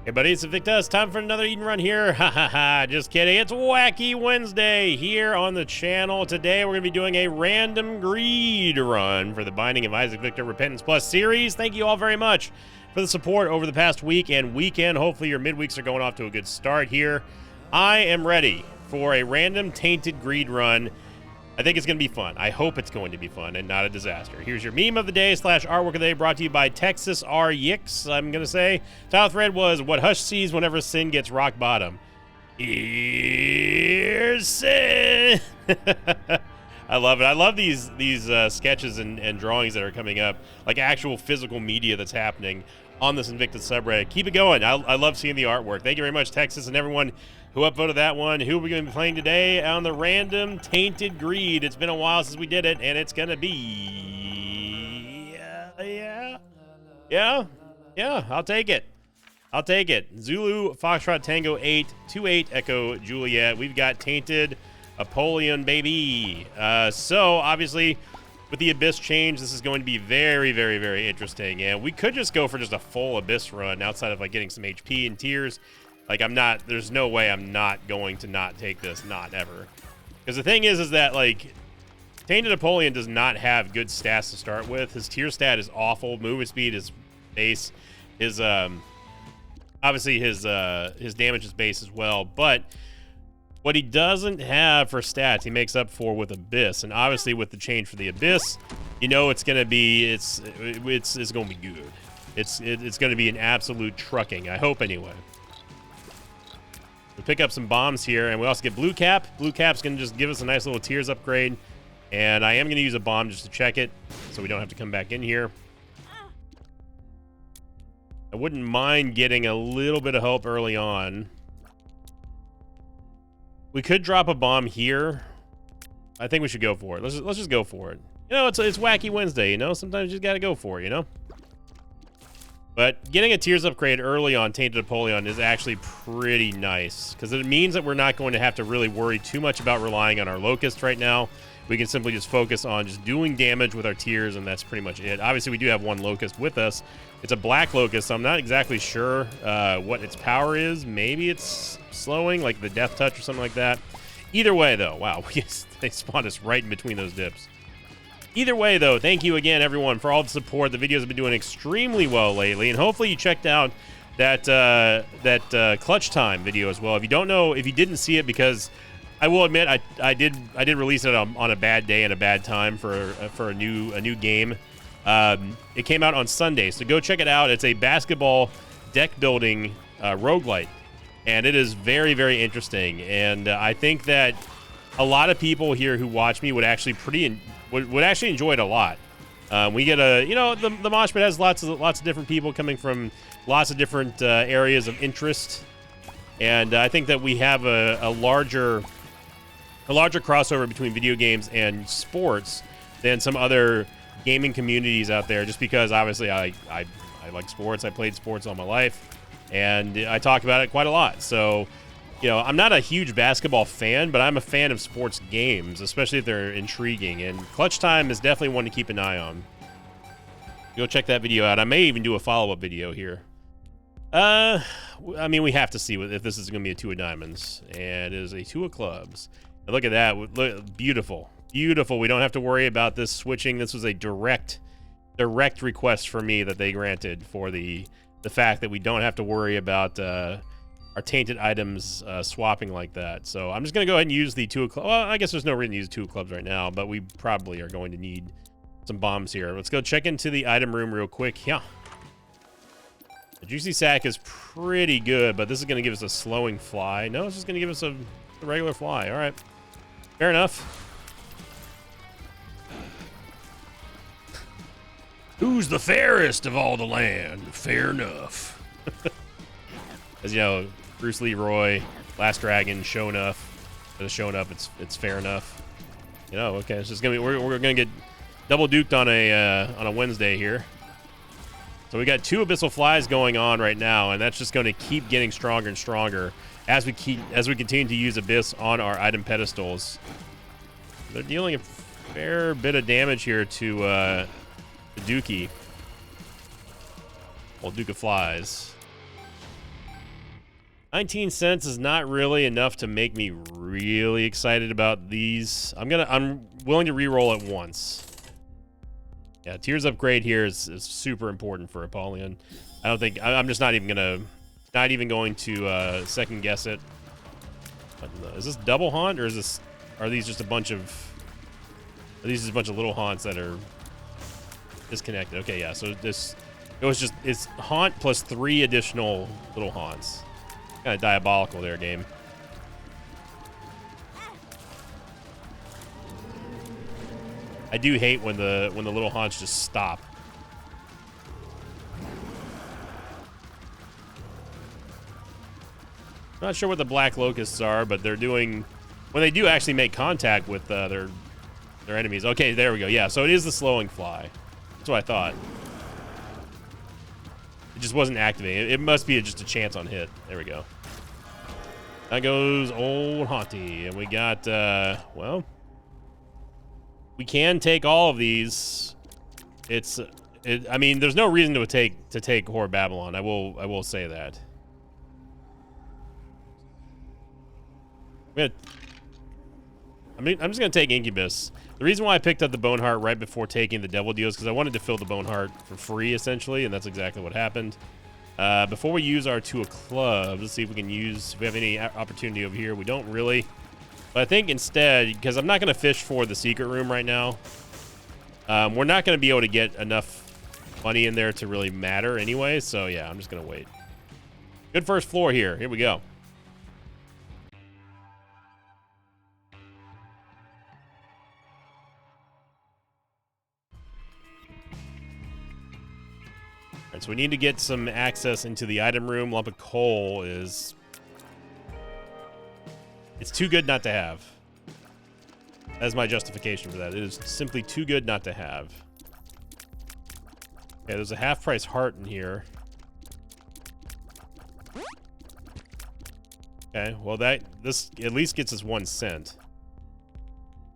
Hey buddy, it's Invictus. Time for another Eden run here. Ha ha ha, just kidding. It's Wacky Wednesday here on the channel. Today we're going to be doing a random greed run for the Binding of Isaac Victor Repentance Plus series. Thank you all very much for the support over the past week and weekend. Hopefully your midweeks are going off to a good start here. I am ready for a random tainted greed run. I think it's going to be fun. I hope it's going to be fun and not a disaster. Here's your meme of the day / artwork of the day, brought to you by Texas R. Yix, I'm going to say. Title thread was, what Hush sees whenever sin gets rock bottom. Here's sin. I love it. I love these sketches and drawings that are coming up, like actual physical media that's happening on this Invictus subreddit. Keep it going. I love seeing the artwork. Thank you very much, Texas, and everyone who upvoted that one. Who are we going to be playing today on the random tainted greed? It's been a while since we did it, and it's going to be... Yeah, I'll take it. I'll take it. Zulu, Foxtrot, Tango, 8, 28, Echo, Juliet. We've got Tainted Apollyon, baby. So, obviously, with the Abyss change, this is going to be very, very, very interesting. And we could just go for just a full Abyss run outside of, like, getting some HP and tears. Like, there's no way I'm not going to not take this, not ever. Because the thing is that, like, Tainted Apollyon does not have good stats to start with. His tier stat is awful. Movement speed is base. His, obviously, his damage is base as well. But what he doesn't have for stats, he makes up for with Abyss. And obviously, with the change for the Abyss, you know it's going to be, it's going to be good. It's going to be an absolute trucking, I hope anyway. We pick up some bombs here, and we also get Blue Cap. Blue Cap's going to just give us a nice little tears upgrade. And I am going to use a bomb just to check it, so we don't have to come back in here. I wouldn't mind getting a little bit of help early on. We could drop a bomb here. I think we should go for it. Let's just go for it. You know, it's Wacky Wednesday, you know? Sometimes you just got to go for it, you know? But getting a tears upgrade early on Tainted Apollyon is actually pretty nice, because it means that we're not going to have to really worry too much about relying on our Locust right now. We can simply just focus on just doing damage with our tears, and that's pretty much it. Obviously, we do have one Locust with us. It's a black Locust, so I'm not exactly sure what its power is. Maybe it's slowing, like the Death Touch or something like that. Either way, though, wow, they spawned us right in between those dips. Either way, though, thank you again, everyone, for all the support. The videos have been doing extremely well lately, and hopefully you checked out that Clutch Time video as well. If you don't know, if you didn't see it, because I will admit I did release it on a bad day and a bad time for a new game. It came out on Sunday, so go check it out. It's a basketball deck building roguelite, and it is very, very interesting. And I think that a lot of people here who watch me would actually would actually enjoy it a lot. We get the mosh pit has lots of different people coming from lots of different areas of interest, and I think that we have a larger crossover between video games and sports than some other gaming communities out there. Just because obviously I like sports, I played sports all my life, and I talk about it quite a lot. So, you know, I'm not a huge basketball fan, but I'm a fan of sports games, especially if they're intriguing. And Clutch Time is definitely one to keep an eye on. Go check that video out. I may even do a follow-up video here. I mean, we have to see if this is going to be a 2 of diamonds. And it is a 2 of clubs. And look at that. Look, beautiful. Beautiful. We don't have to worry about this switching. This was a direct request for me that they granted, for the fact that we don't have to worry about our tainted items swapping like that. So I'm just going to go ahead and use the 2 of clubs. Well, I guess there's no reason to use 2 of clubs right now, but we probably are going to need some bombs here. Let's go check into the item room real quick. Yeah. The Juicy Sack is pretty good, but this is going to give us a slowing fly. No, it's just going to give us a regular fly. All right. Fair enough. Who's the fairest of all the land? Fair enough. As you know, Bruce Leroy, Last Dragon, Sho'nuff. For the Sho'nuff, it's fair enough. You know, okay, it's just gonna be we're gonna get double duked on a Wednesday here. So we got 2 Abyssal Flies going on right now, and that's just going to keep getting stronger and stronger as we continue to use Abyss on our item pedestals. They're dealing a fair bit of damage here to the Dookie. Old Duke of Flies. 19 cents is not really enough to make me really excited about these. I'm willing to re-roll it once. Yeah, Tears Upgrade here is super important for Apollyon. I don't think I'm just not even going to second guess it. But, is this double haunt, or are these just a bunch of little haunts that are disconnected? Okay, yeah. So it's haunt plus 3 additional little haunts. Kind of diabolical there, game. I do hate when the little haunts just stop. Not sure what the black locusts are, but they're doing when they do actually make contact with their enemies. Okay, there we go. Yeah, so it is the slowing fly. That's what I thought. It just wasn't activating. It must be just a chance on hit. There we go. That goes old Haunty, and we got well, we can take all of these. I mean, there's no reason to take Whore Babylon. I will say that. I'm just gonna take Incubus. The reason why I picked up the Boneheart right before taking the Devil Deal is because I wanted to fill the Boneheart for free, essentially, and that's exactly what happened. Before we use our 2 of clubs, let's see if we can use. If we have any opportunity over here, we don't really. But I think instead, because I'm not gonna fish for the secret room right now, we're not gonna be able to get enough money in there to really matter anyway. So yeah, I'm just gonna wait. Good first floor here. Here we go. So we need to get some access into the item room. Lump of coal is... It's too good not to have. That's my justification for that. It is simply too good not to have. Okay, there's a half-price heart in here. Okay, well this at least gets us 1 cent.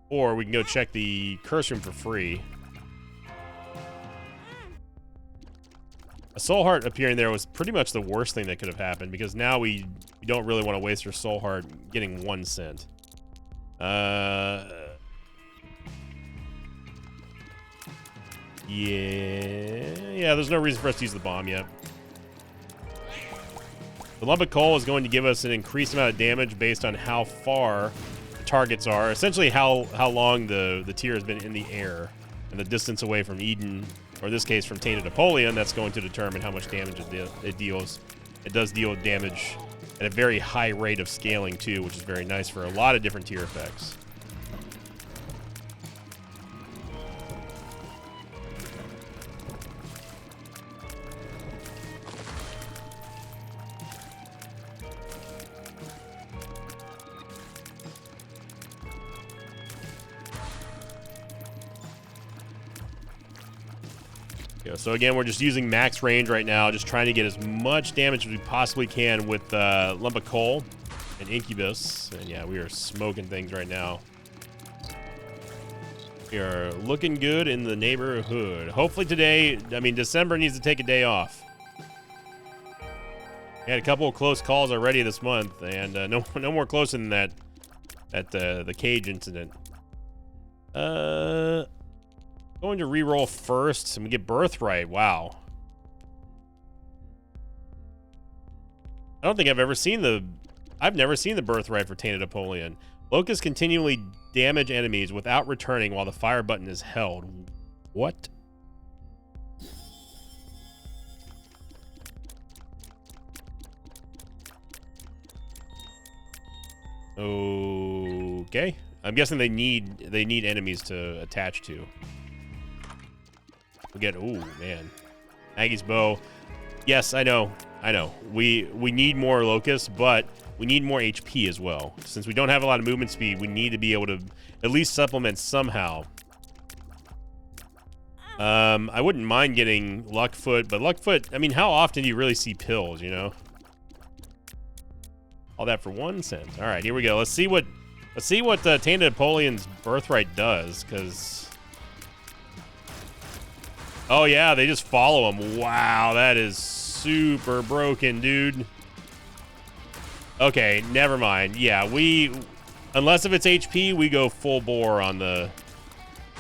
Or we can go check the curse room for free. A soul heart appearing there was pretty much the worst thing that could have happened, because now we don't really want to waste our soul heart getting 1 cent. Yeah, there's no reason for us to use the bomb yet. The lump of coal is going to give us an increased amount of damage based on how far the targets are. Essentially how long the tier has been in the air, and the distance away from Eden, or in this case from Tainted Apollyon. That's going to determine how much damage it deals. It does deal damage at a very high rate of scaling too, which is very nice for a lot of different tier effects. So again, we're just using max range right now, just trying to get as much damage as we possibly can with Lump of Coal and Incubus. And yeah, we are smoking things right now. We are looking good in the neighborhood. Hopefully today, I mean, December needs to take a day off. We had a couple of close calls already this month, and no more closer than that at the cage incident. Going to re-roll first, and we get Birthright. Wow. I don't think I've never seen the Birthright for Tainted Apollyon. Locusts continually damage enemies without returning while the fire button is held. What? Okay. I'm guessing they need enemies to attach to. We get, ooh, man. Maggie's bow. Yes, I know. We need more locusts, but we need more HP as well. Since we don't have a lot of movement speed, we need to be able to at least supplement somehow. I wouldn't mind getting Luckfoot, but Luckfoot, I mean, how often do you really see pills, you know? All that for 1 cent. All right, here we go. Let's see what Tainted Apollyon's Birthright does, because... Oh, yeah, they just follow him. Wow, that is super broken, dude. Okay, never mind. Yeah, unless if it's HP, we go full bore on the.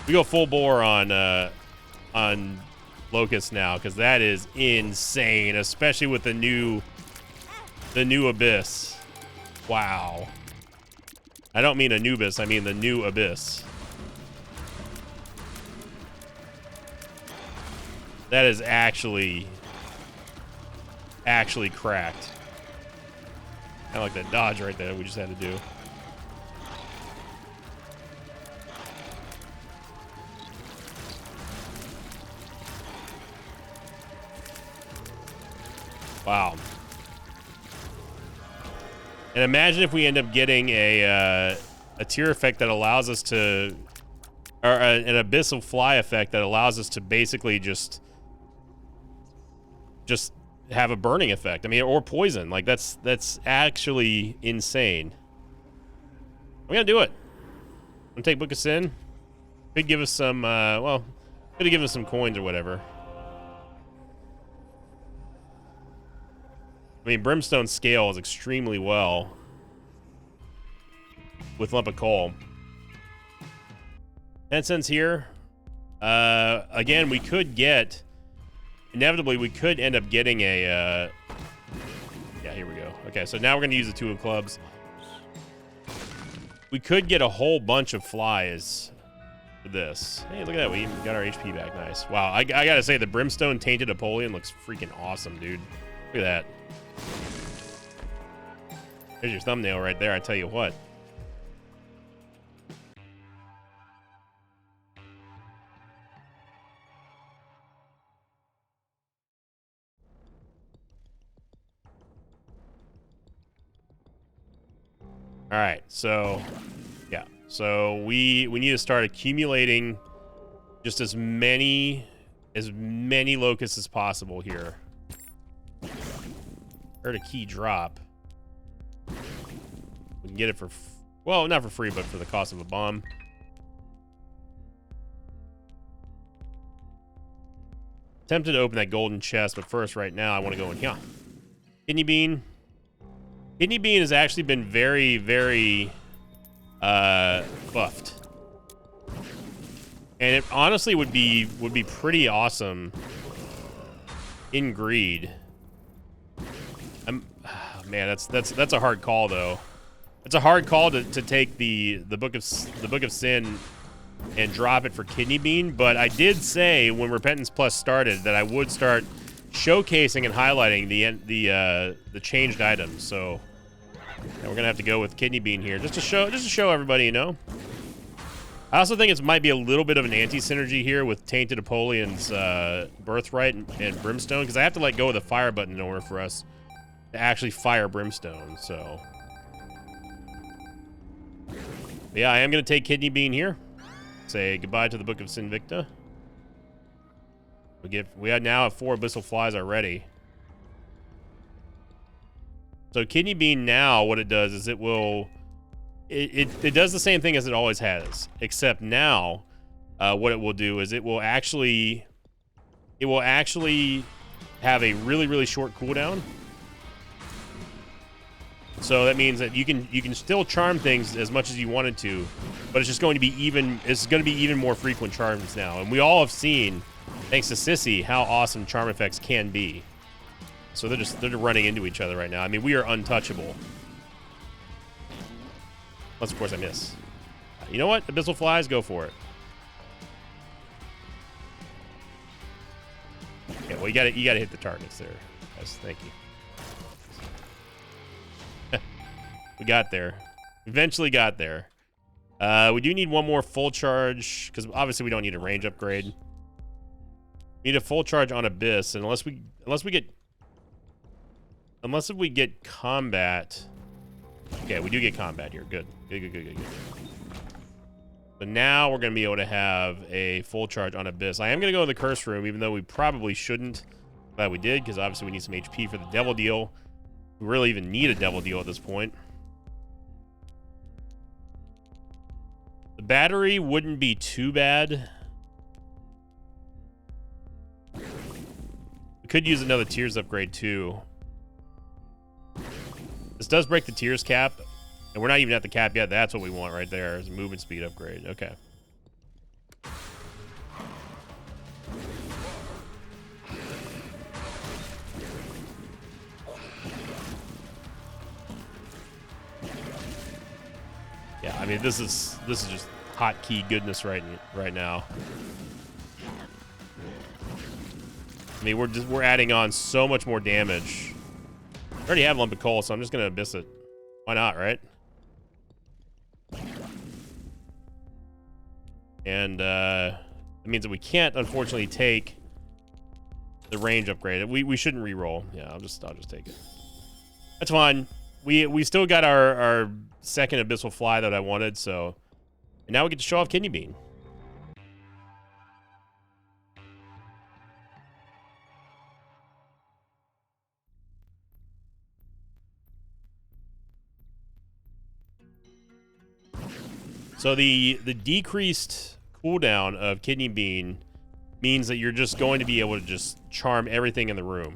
We go full bore on Locust now, because that is insane, especially with the new Abyss. Wow. I don't mean Anubis, I mean the new Abyss. That is actually cracked. Kind of like that dodge right there we just had to do. Wow. And imagine if we end up getting a tier effect that allows us to, or an abyssal fly effect that allows us to basically just have a burning effect. I mean, or poison. Like that's actually insane. I'm gonna do it. I'm gonna take Book of Sin. Could give us some, well, could have given us some coins or whatever. I mean, Brimstone scales extremely well with Lump of Coal. 10 cents here. Again, we could get, inevitably, we could end up getting a, yeah, here we go. Okay, so now we're going to use the 2 of clubs. We could get a whole bunch of flies for this. Hey, look at that. We even got our HP back. Nice. Wow, I got to say, the Brimstone Tainted Apollyon looks freaking awesome, dude. Look at that. There's your thumbnail right there, I tell you what. All right, so yeah, so we need to start accumulating just as many locusts as possible here. Heard a key drop. We can get it for, well, not for free, but for the cost of a bomb. Tempted to open that golden chest, but first, right now, I want to go in here. Kidney bean. Kidney bean has actually been very, very buffed, and it honestly would be pretty awesome in greed. Man, that's a hard call though. It's a hard call to take the Book of Sin and drop it for Kidney Bean, but I did say when Repentance Plus started that I would start showcasing and highlighting the changed items. So we're gonna have to go with Kidney Bean here just to show everybody, you know. I also think it might be a little bit of an anti-synergy here with Tainted Apollyon's Birthright and Brimstone, because I have to let go of the fire button in order for us to actually fire Brimstone. So yeah, I am gonna take Kidney Bean here. Say goodbye to the Book of Sinvicta. We now have 4 Abyssal Flies already. So Kidney Bean now, what it does is it does the same thing as it always has, except now what it will do is it will actually have a really, really short cooldown. So that means that you can still charm things as much as you wanted to, but it's just going to be even more frequent charms now. And we all have seen, thanks to Sissy, how awesome charm effects can be. So they're running into each other right now. I mean, we are untouchable. Unless of course I miss. You know what? Abyssal Flies, go for it. Okay, well you gotta hit the targets there. Yes, thank you. We got there. Eventually got there. We do need one more full charge, because obviously we don't need a range upgrade. We need a full charge on Abyss, and unless we get combat. Okay, we do get combat here. Good. Good. But now we're going to be able to have a full charge on Abyss. I am going to go to the Curse Room, even though we probably shouldn't. Glad we did, because obviously we need some HP for the Devil Deal. We really even need a Devil Deal at this point. The battery wouldn't be too bad. We could use another Tears upgrade too. This does break the tiers cap, and we're not even at the cap yet. That's what we want right there, is a movement speed upgrade. Okay. Yeah, I mean, this is just hotkey goodness right now. I mean, we're adding on so much more damage. I already have Lump of Coal, so I'm just gonna Abyss it. Why not, right? And that means that we can't, unfortunately, take the range upgrade. We shouldn't re-roll. Yeah, I'll just take it. That's fine. We still got our second Abyssal Fly that I wanted, so and now we get to show off Kidney Bean. So the decreased cooldown of Kidney Bean means that you're just going to be able to just charm everything in the room.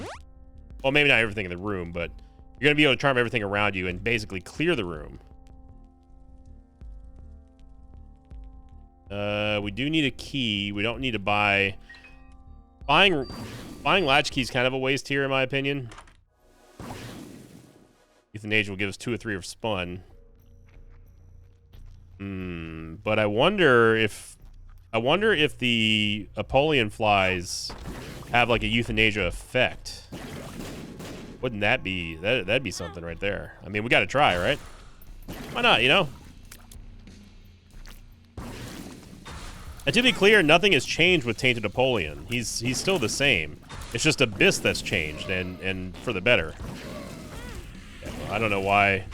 Well, maybe not everything in the room, but you're going to be able to charm everything around you and basically clear the room. We do need a key. We don't need to buy... Buying latchkey is kind of a waste here, in my opinion. Euthanasia will give us 2 or 3 of Spun. But I wonder if the Apollyon flies have like a Euthanasia effect. Wouldn't that be that'd be something right there? I mean, we got to try, right? Why not? You know. And to be clear, nothing has changed with Tainted Apollyon. He's still the same. It's just Abyss that's changed, and for the better. Yeah, well, I don't know why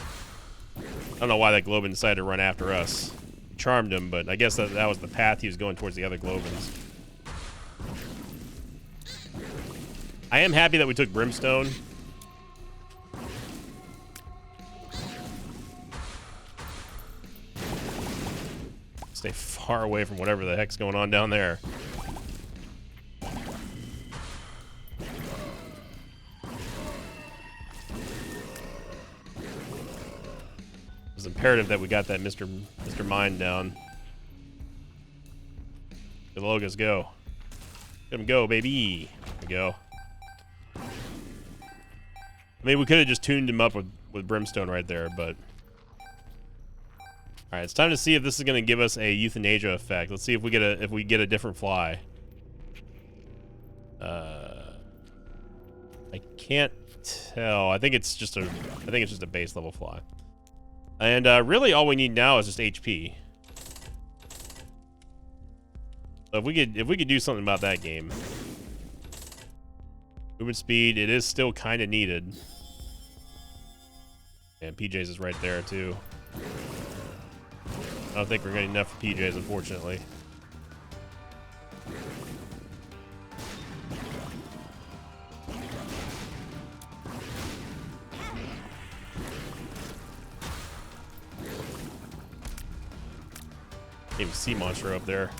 that Globin decided to run after us. We charmed him, but I guess that was the path he was going towards the other Globins. I am happy that we took Brimstone. Stay far away from whatever the heck's going on down there. It was imperative that we got that Mr. Mind down. The Logos go. Let him go, baby. There we go. I mean, we could have just tuned him up with Brimstone right there, but... Alright, it's time to see if this is going to give us a Euthanasia effect. Let's see if we get a different fly. I can't tell. I think it's just a base level fly. And really all we need now is just HP. So if we could do something about that game. Movement speed, it is still kind of needed. And PJ's is right there too. I don't think we're getting enough for PJs, unfortunately. Can't even see Monstro up there.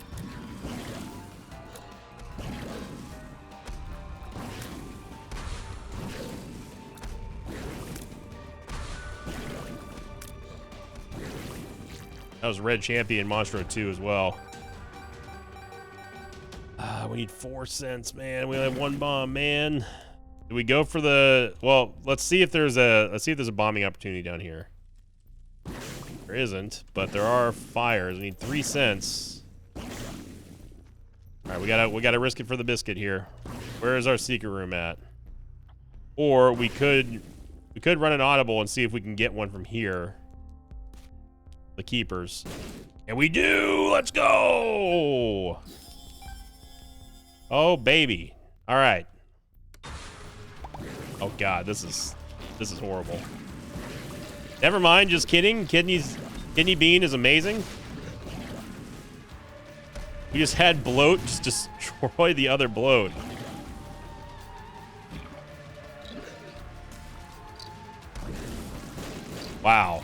That was Red Champion Monstro 2 as well. We need 4 cents, man. We only have 1 bomb, man. Do we go for the... Well, let's see if there's a bombing opportunity down here. There isn't, but there are fires. We need 3 cents. All right, we gotta risk it for the biscuit here. Where is our secret room at? Or we could run an audible and see if we can get one from here. The keepers. And we do! Let's go! Oh, baby. All right. Oh, God. This is horrible. Never mind. Just kidding. Kidney Bean is amazing. We just had Bloat just destroy the other Bloat. Wow.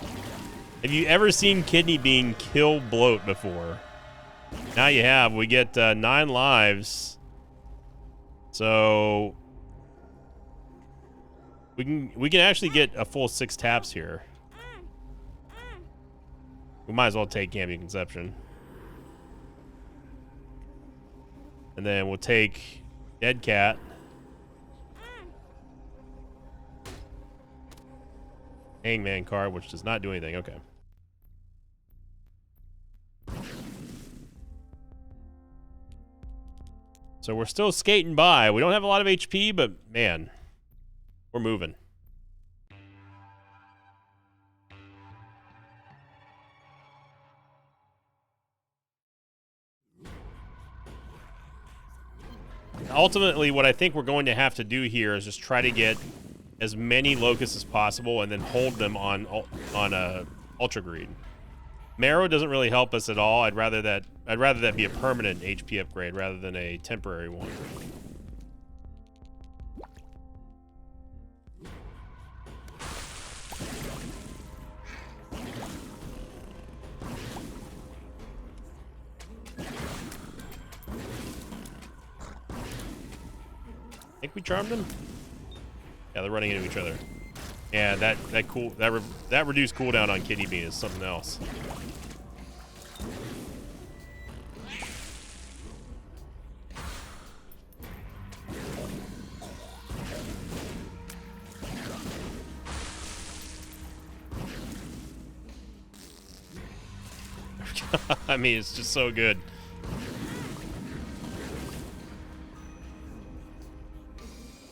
Have you ever seen Kidney Bean kill Bloat before? Now you have. We get 9 lives. So We can actually get a full 6 taps here. We might as well take Cambion Conception. And then we'll take Dead Cat. Hangman card, which does not do anything. Okay. So we're still skating by. We don't have a lot of HP, but man, we're moving. Ultimately, what I think we're going to have to do here is just try to get as many locusts as possible and then hold them on Ultra Greed. Marrow doesn't really help us at all. I'd rather that be a permanent HP upgrade rather than a temporary one. Think we charmed them? Yeah, they're running into each other. Yeah, that reduced cooldown on Kidney Bean is something else. I mean, it's just so good.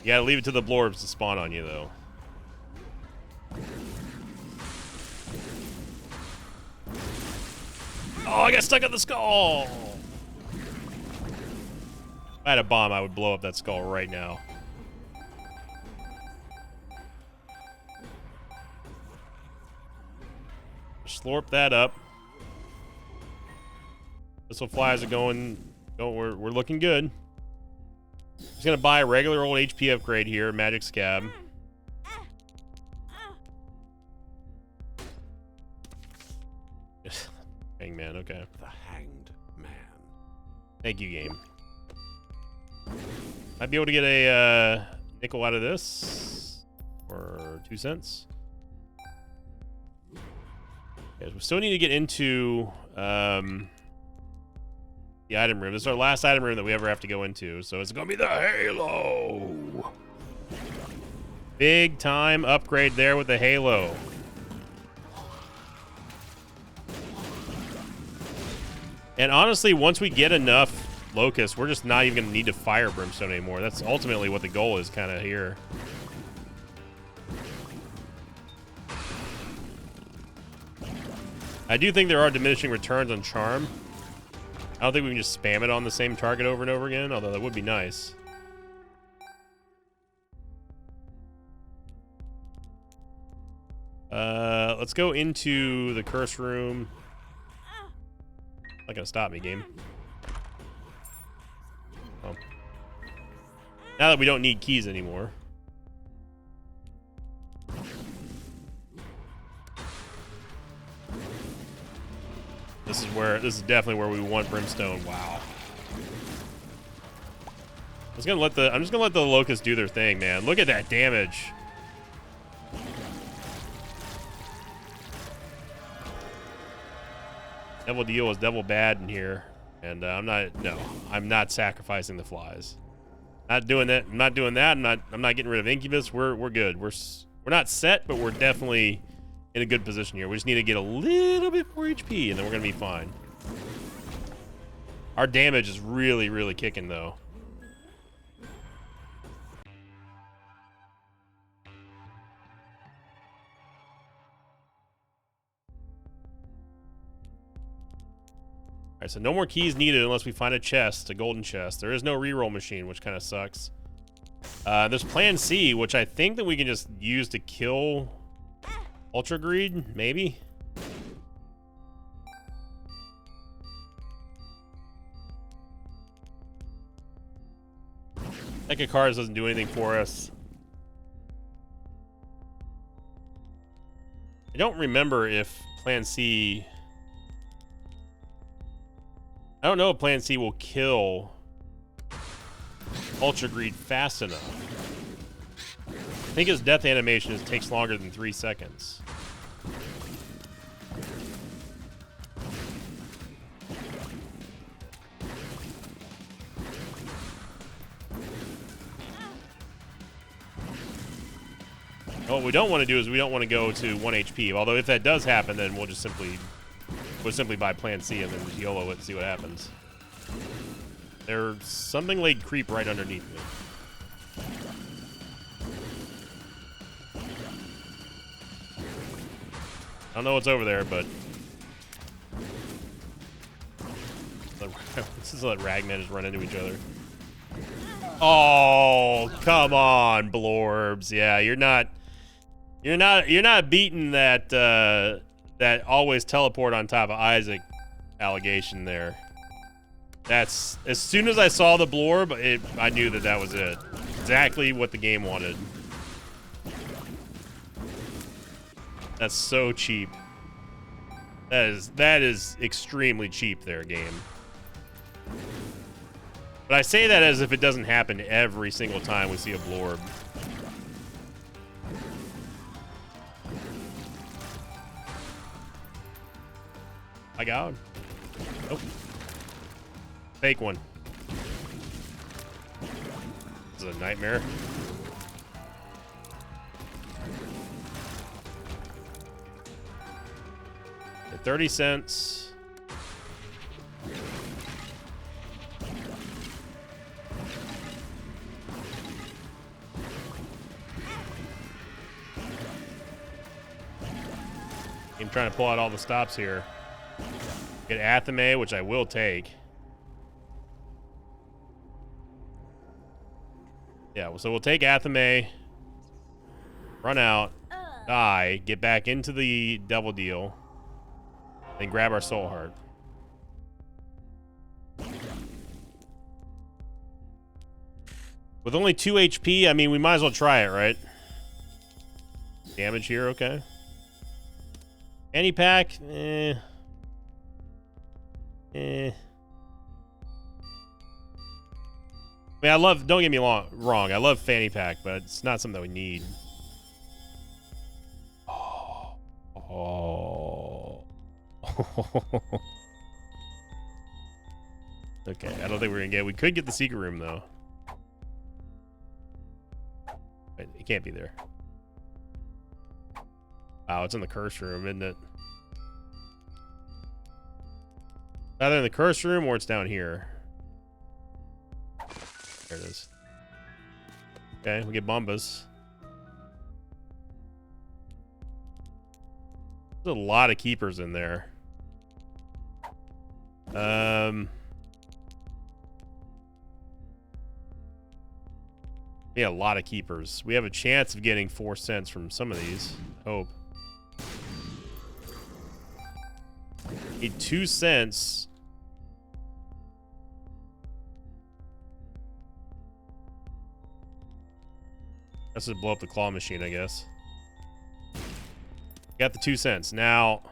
You gotta leave it to the blorbs to spawn on you, though. Oh, I got stuck on the skull! If I had a bomb, I would blow up that skull right now. Slurp that up. Missile flies are going. We're looking good. Just gonna buy a regular old HP upgrade here, Magic Scab. Hangman, okay. The Hanged Man. Thank you, game. Might be able to get a nickel out of this, or 2 cents. Okay, we still need to get into the item room. This is our last item room that we ever have to go into, so it's gonna be the Halo. Big time upgrade there with the Halo. And honestly, once we get enough Locusts, we're just not even going to need to fire Brimstone anymore. That's ultimately what the goal is kind of here. I do think there are diminishing returns on Charm. I don't think we can just spam it on the same target over and over again, although that would be nice. Let's go into the curse room. Not gonna stop me, game. Oh. Now that we don't need keys anymore. This is definitely where we want Brimstone. Wow. I'm just gonna let the Locusts do their thing, man. Look at that damage. Devil Deal is devil bad in here, and I'm not sacrificing the flies. Not doing that. I'm not doing that. I'm not getting rid of Incubus. We're good. We're not set, but we're definitely in a good position here. We just need to get a little bit more HP, and then we're gonna be fine. Our damage is really, really kicking though. Alright, so no more keys needed unless we find a chest, a golden chest. There is no reroll machine, which kind of sucks. There's Plan C, which I think that we can just use to kill Ultra Greed, maybe? Deck of cards doesn't do anything for us. I don't remember if Plan C... I don't know if Plan C will kill Ultra Greed fast enough. think his death animation takes longer than 3 seconds. What we don't want to do is we don't want to go to 1 HP. Although if that does happen, then we'll simply buy Plan C and then just YOLO it and see what happens. There's something like creep right underneath me. I don't know what's over there, but let's just let Ragman just run into each other. Oh, come on, Blorbs. Yeah, you're not beating that that always teleport on top of Isaac allegation there. That's, as soon as I saw the Blorb, I knew that was it. Exactly what the game wanted. That's so cheap. That is extremely cheap there, game. But I say that as if it doesn't happen every single time we see a Blorb. My God. Nope. Fake one. This is a nightmare. At 30 cents. I'm trying to pull out all the stops here. Get Athame, which I will take. Yeah, so we'll take Athame, run out, die, get back into the Devil Deal, then grab our Soul Heart. With only 2 HP, I mean, we might as well try it, right? Damage here, okay. Fanny pack, I mean, don't get me wrong, I love Fanny Pack, but it's not something that we need. Oh. Okay, I don't think we're gonna get, we could get the secret room, though. Wait, it can't be there. Wow, it's in the curse room, isn't it? Either in the curse room or it's down here. There it is. Okay, we get Bombas. There's a lot of keepers in there. Yeah, a lot of keepers. We have a chance of getting 4 cents from some of these. Hope. Need 2 cents. Let's just blow up the claw machine, I guess. Got the 2 cents. Now,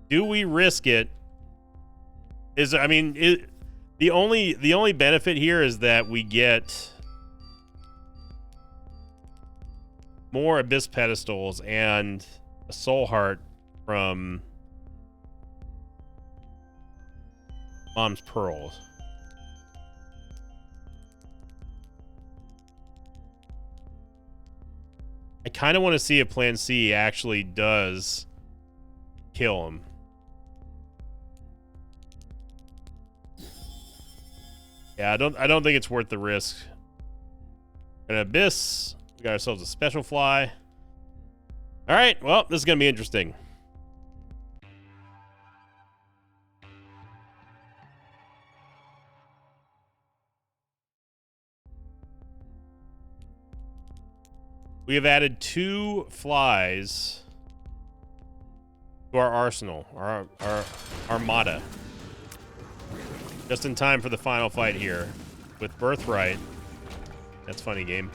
do we risk it? I mean, the only benefit here is that we get more Abyss pedestals and a Soul Heart from Mom's Pearls. I kind of want to see if Plan C actually does kill him. Yeah, I don't think it's worth the risk. An Abyss. We got ourselves a special fly. All right, well, this is gonna be interesting. We have added 2 flies to our arsenal, our armada. Just in time for the final fight here with Birthright. That's funny, game.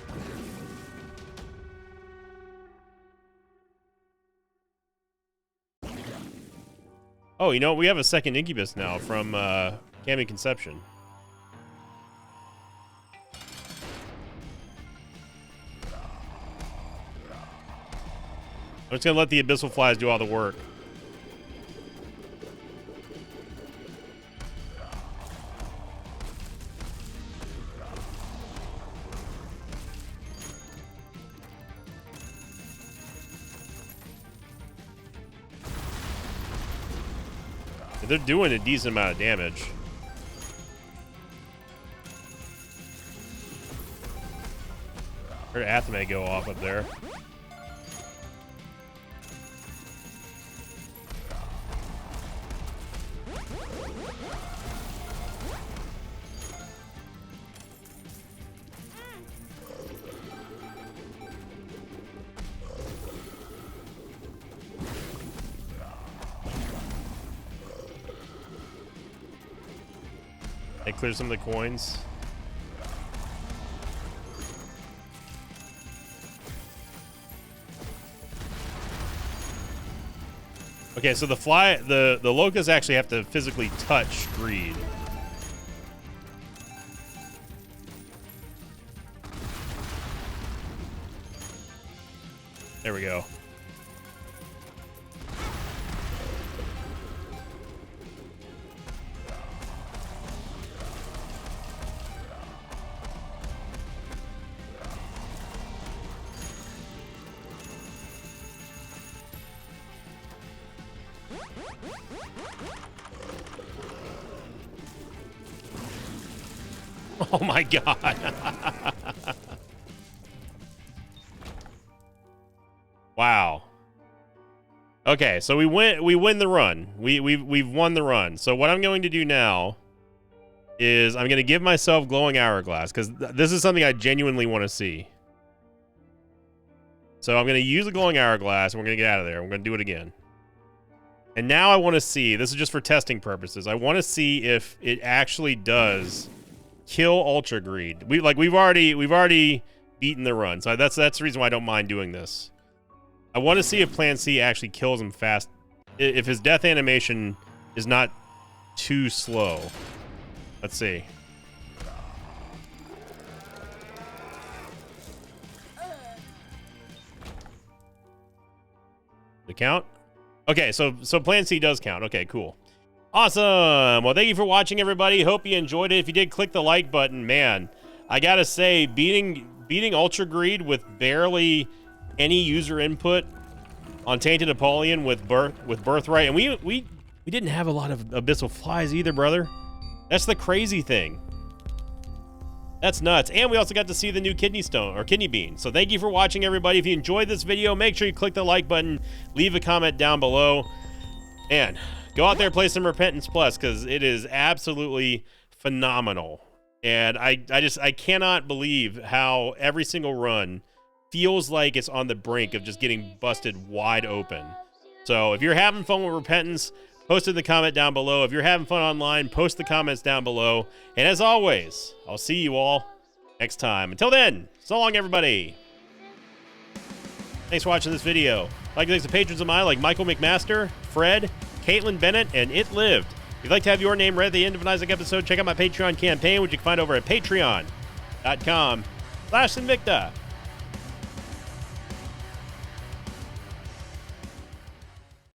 Oh, you know, we have a second Incubus now from Kami Conception. I'm just going to let the Abyssal Flies do all the work. They're doing a decent amount of damage. Heard Athame go off up there. They clear some of the coins. Okay, so the locusts actually have to physically touch Greed. There we go. Oh my god. Wow. Okay, so we win the run. We've won the run. So what I'm going to do now is I'm going to give myself Glowing Hourglass because this is something I genuinely want to see. So I'm going to use the Glowing Hourglass and we're going to get out of there. We're going to do it again. And now I want to see, this is just for testing purposes. I want to see if it actually does kill Ultra Greed. We've already beaten the run. So that's the reason why I don't mind doing this. I want to see if Plan C actually kills him fast. If his death animation is not too slow. Let's see. The count? Okay, so Plan C does count. Okay, cool. Awesome. Well, thank you for watching, everybody. Hope you enjoyed it. If you did, click the like button. Man, I gotta say, beating Ultra Greed with barely any user input on Tainted Apollyon with Birthright, and we didn't have a lot of Abyssal Flies either, brother. That's the crazy thing. That's nuts. And we also got to see the new Kidney Stone, or Kidney Bean. So thank you for watching, everybody. If you enjoyed this video, make sure you click the like button, leave a comment down below, and go out there and play some Repentance Plus, because it is absolutely phenomenal. And I cannot believe how every single run feels like it's on the brink of just getting busted wide open. So if you're having fun with Repentance, post in the comment down below. If you're having fun online, post the comments down below. And as always, I'll see you all next time. Until then, so long, everybody. Thanks for watching this video. Like thanks to patrons of mine like Michael McMaster, Fred, Caitlin Bennett, and It Lived. If you'd like to have your name read at the end of an Isaac episode, check out my Patreon campaign, which you can find over at patreon.com/Sinvicta.